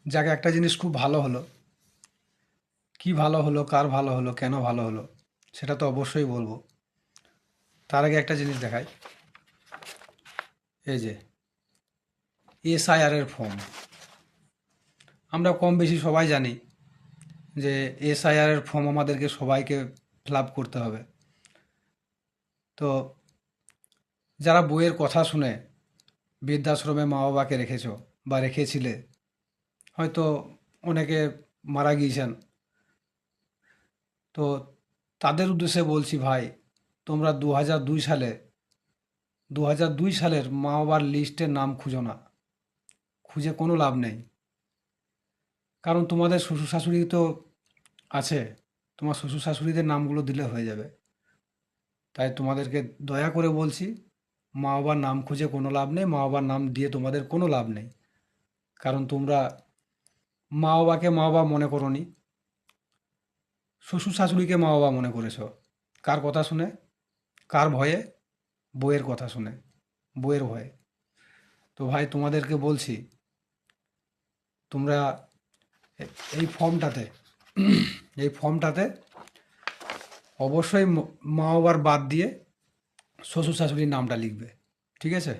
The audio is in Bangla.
যাকে একটা জিনিস খুব ভালো হলো, কি ভালো হলো, কার ভালো হলো, কেন ভালো হলো, সেটা তো অবশ্যই বলবো। তার আগে একটা জিনিস দেখাই। এই যে এসআইআর এর ফর্ম, আমরা কম বেশি সবাই জানি যে এসআইআর এর ফর্ম আমাদেরকে সবাইকে ফিল আপ করতে হবে। তো যারা বইয়ের কথা শুনে বৃদ্ধাশ্রমে মা বাবাকে রেখেছো বা রেখেছিলে, হয়তো অনেকে মারা গিয়েছেন, তো তাদের উদ্দেশ্যে বলছি ভাই, তোমরা 2002 সালের মা বাবার লিস্টের নাম খুঁজো না, খুঁজে কোনো লাভ নেই। কারণ তোমাদের শ্বশুর শাশুড়ি তো আছে, তোমার শ্বশুর শাশুড়িদের নামগুলো দিলে হয়ে যাবে। তাই তোমাদেরকে দয়া করে বলছি, মা বাবার নাম খুঁজে কোনো লাভ নেই, মা বাবার নাম দিয়ে তোমাদের কোনো লাভ নেই। কারণ তোমরা মা বাবাকে মা বাবা মনে করোনি, শ্বশুর শাশুড়িকে মা বাবা মনে করেছো। কার কথা শুনে? কার ভয়ে? বইয়ের কথা শুনে, বইয়ের ভয়ে। তো ভাই তোমাদেরকে বলছি, তোমরা এই ফর্মটাতে এই ফর্মটাতে অবশ্যই মা বাবার বাদ দিয়ে শ্বশুর শাশুড়ির নামটা লিখবে। ঠিক আছে?